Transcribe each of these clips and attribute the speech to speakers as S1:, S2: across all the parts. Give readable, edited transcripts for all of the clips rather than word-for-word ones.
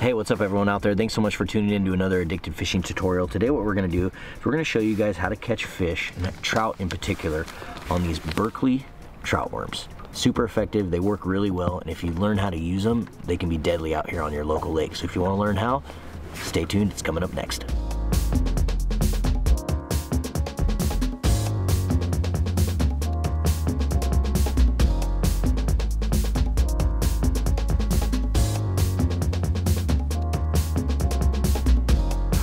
S1: Hey, what's up everyone out there? Thanks so much for tuning in to another addicted fishing tutorial. Today what we're going to do is we're going to show you guys how to catch fish, and trout in particular, on these Berkley trout worms. Super effective, they work really well, and if you learn how to use them, they can be deadly out here on your local lake. So if you want to learn how, stay tuned, it's coming up next.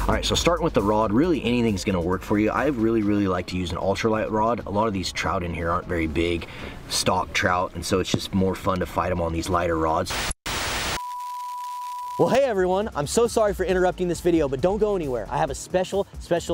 S1: Alright, so starting with the rod, really anything's going to work for you. I really like to use an ultralight rod. A lot of these trout in here aren't very big, stock trout, and so it's just more fun to fight them on these lighter rods.
S2: Well, hey everyone, I'm so sorry for interrupting this video, but don't go anywhere. I have a special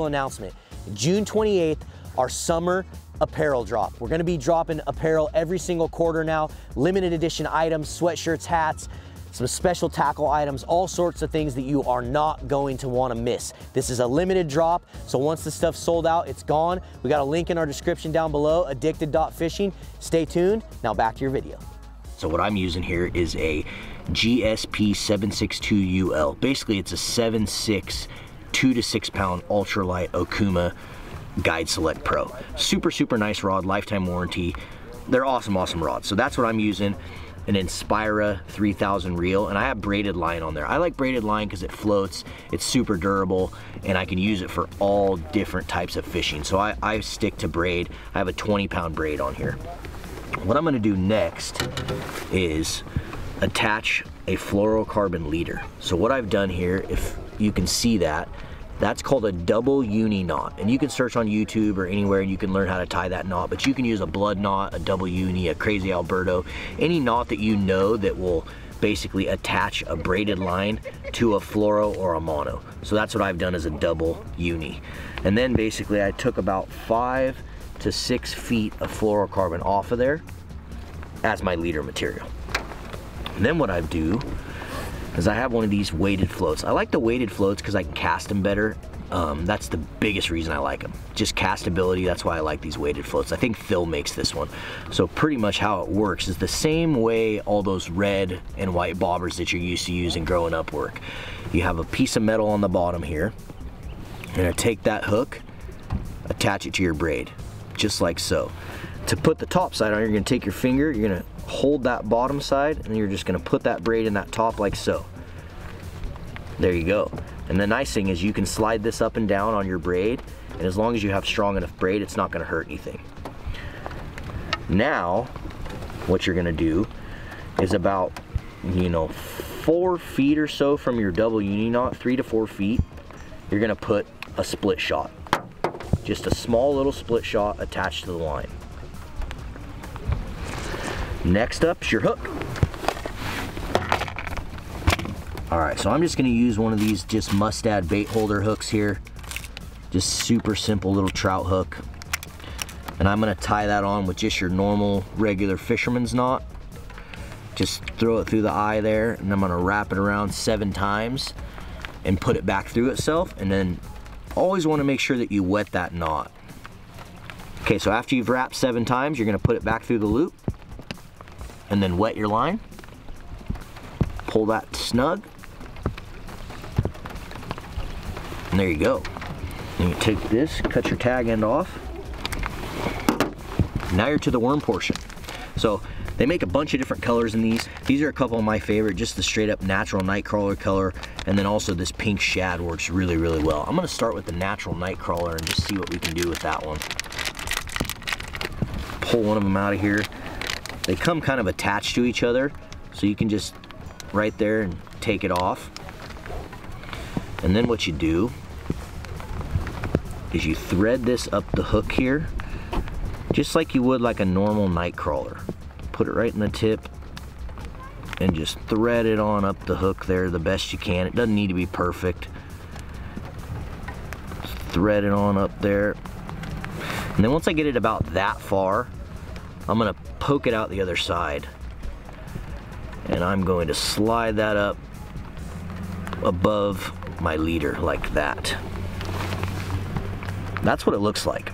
S2: announcement. June 28th, our summer apparel drop. We're gonna be dropping apparel every single quarter now, limited edition items, sweatshirts, hats, some special tackle items, all sorts of things that you are not going to want to miss. This is a limited drop, so once the stuff's sold out, it's gone. We got a link in our description down below, addicted.fishing. Stay tuned. Now back to your video.
S1: So what I'm using here is a GSP 762UL. Basically, it's a 7.6, 2 to 6 pound ultralight Okuma Guide Select Pro. Super nice rod, lifetime warranty. They're awesome rods. So that's what I'm using. An Inspira 3000 reel, and I have braided line on there. I like braided line because it floats, it's super durable, and I can use it for all different types of fishing. So I stick to braid. I have a 20-pound braid on here. What I'm going to do next is attach a fluorocarbon leader. So what I've done here, if you can see that, that's called a double uni knot, and you can search on YouTube or anywhere and you can learn how to tie that knot, but you can use a blood knot, a double uni, a crazy Alberto, any knot that you know that will basically attach a braided line to a fluoro or a mono. So that's what I've done as a double uni. And then basically I took about 5 to 6 feet of fluorocarbon off of there as my leader material. And then what I do is I have one of these weighted floats. I like the weighted floats because I can cast them better. That's the biggest reason I like them. Just castability, that's why I like these weighted floats. I think Phil makes this one. So pretty much how it works is the same way all those red and white bobbers that you're used to using growing up work. You have a piece of metal on the bottom here. You're gonna take that hook, attach it to your braid, just like so. To put the top side on, you're gonna take your finger, you're gonna hold that bottom side, and you're just gonna put that braid in that top like so. There you go. And the nice thing is you can slide this up and down on your braid, and as long as you have strong enough braid, it's not gonna hurt anything. Now, what you're gonna do is about, 4 feet or so from your double uni knot, 3 to 4 feet, you're gonna put a split shot. Just a small little split shot attached to the line. Next up is your hook. Alright, so I'm just going to use one of these just mustad bait holder hooks here. Just super simple little trout hook. And I'm going to tie that on with just your normal regular fisherman's knot. Just throw it through the eye there, and I'm going to wrap it around 7 times and put it back through itself. And then always want to make sure that you wet that knot. Okay, so after you've wrapped 7 times, you're going to put it back through the loop. And then wet your line, pull that snug, and there you go. And you take this, cut your tag end off. Now you're to the worm portion. So they make a bunch of different colors in these. These are a couple of my favorite, just the straight up natural Nightcrawler color, and then also this pink shad works really well. I'm gonna start with the natural Nightcrawler and just see what we can do with that one. Pull one of them out of here. They come kind of attached to each other, so you can just right there and take it off. And then what you do is you thread this up the hook here, just like you would like a normal Nightcrawler. Put it right in the tip and just thread it on up the hook there the best you can. It doesn't need to be perfect. Just thread it on up there. And then once I get it about that far, I'm gonna poke it out the other side, and I'm going to slide that up above my leader like that. That's what it looks like.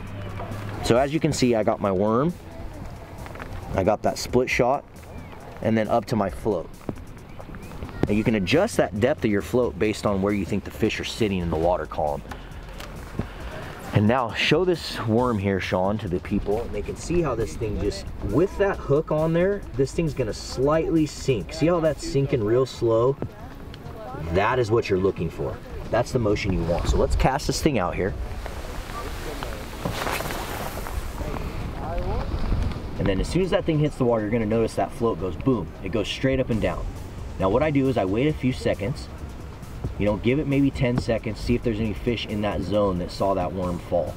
S1: So as you can see, I got my worm, I got that split shot, and then up to my float. Now you can adjust that depth of your float based on where you think the fish are sitting in the water column. And now show this worm here, Sean, to the people, and they can see how this thing just, with that hook on there, this thing's gonna slightly sink. See how that's sinking real slow? That is what you're looking for. That's the motion you want. So let's cast this thing out here. And then as soon as that thing hits the water, you're gonna notice that float goes boom. It goes straight up and down. Now what I do is I wait a few seconds, you know, give it maybe 10 seconds, see if there's any fish in that zone that saw that worm fall.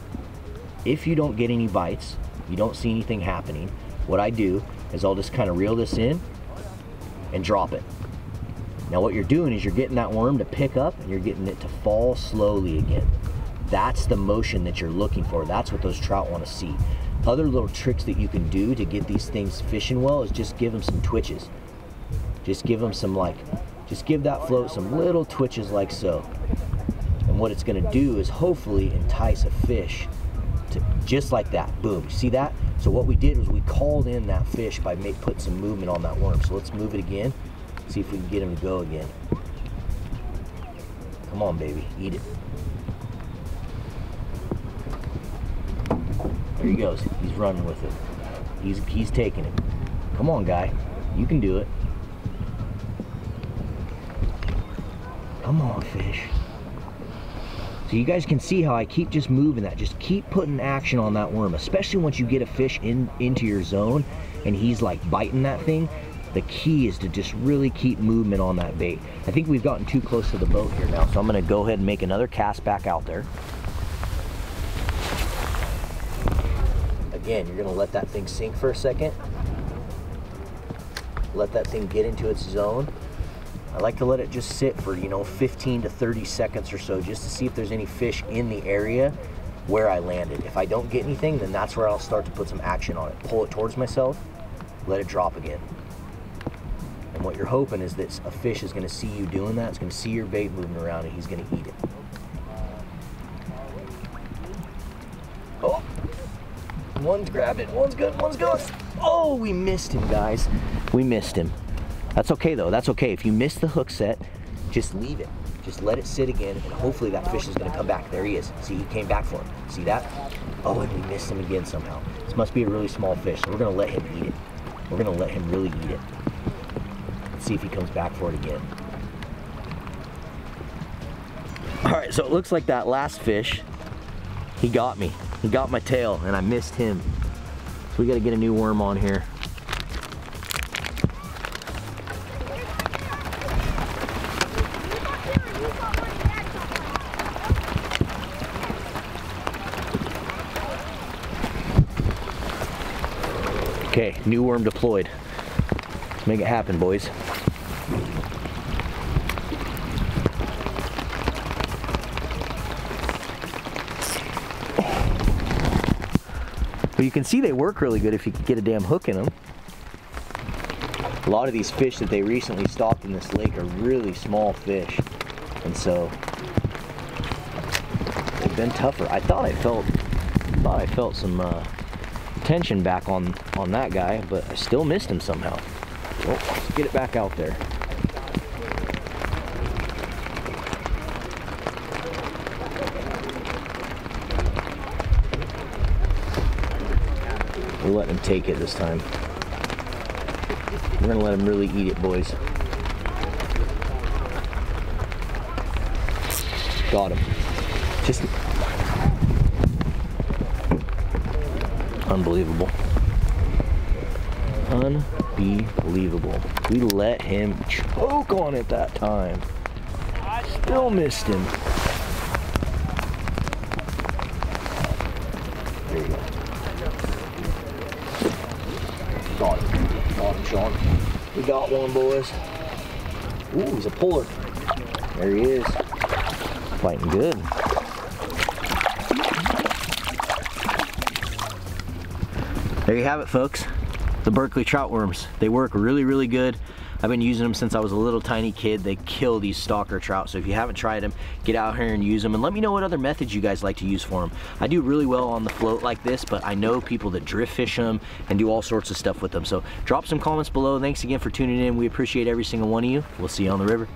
S1: If you don't get any bites, you don't see anything happening, what I do is I'll just kind of reel this in and drop it. Now what you're doing is you're getting that worm to pick up and you're getting it to fall slowly again. That's the motion that you're looking for. That's what those trout want to see. Other little tricks that you can do to get these things fishing well is just give them some twitches. Just give them some, like, just give that float some little twitches like so. And what it's gonna do is hopefully entice a fish to just like that, boom, see that? So what we did was we called in that fish by putting some movement on that worm. So let's move it again, see if we can get him to go again. Come on, baby, eat it. There he goes, he's running with it. He's taking it. Come on, guy, you can do it. Come on, fish. So you guys can see how I keep just moving that. Just keep putting action on that worm, especially once you get a fish into your zone and he's like biting that thing. The key is to just really keep movement on that bait. I think we've gotten too close to the boat here now, so I'm gonna go ahead and make another cast back out there. Again, you're gonna let that thing sink for a second. Let that thing get into its zone. I like to let it just sit for, you know, 15 to 30 seconds or so, just to see if there's any fish in the area where I landed. If I don't get anything, then that's where I'll start to put some action on it. Pull it towards myself, let it drop again. And what you're hoping is that a fish is gonna see you doing that, it's gonna see your bait moving around, and he's gonna eat it. Oh, one's grabbed it, one's good, one's good. Oh, we missed him, guys. We missed him. That's okay though, that's okay. If you miss the hook set, just leave it. Just let it sit again, and hopefully that fish is gonna come back. There he is. See, he came back for him. See that? Oh, and we missed him again somehow. This must be a really small fish, so we're gonna let him eat it. We're gonna let him really eat it. Let's see if he comes back for it again. All right, so it looks like that last fish, he got me. He got my tail, and I missed him. So we gotta get a new worm on here. Okay, new worm deployed. Let's make it happen, boys. But you can see they work really good if you can get a damn hook in them. A lot of these fish that they recently stocked in this lake are really small fish, and so they've been tougher. I thought I felt some tension back on that guy, but I still missed him somehow. Well, let's get it back out there. We're letting him take it this time. We're gonna let him really eat it, boys. Got him. Just unbelievable. Unbelievable. We let him choke on it that time. Still missed him. There you go. Got him. Got him, Sean. We got one, boys. Ooh, he's a puller. There he is. Fighting good. There you have it, folks. The Berkeley trout worms. They work really, really good. I've been using them since I was a little tiny kid. They kill these stalker trout. So if you haven't tried them, get out here and use them, and let me know what other methods you guys like to use for them. I do really well on the float like this, but I know people that drift fish them and do all sorts of stuff with them. So drop some comments below. Thanks again for tuning in. We appreciate every single one of you. We'll see you on the river.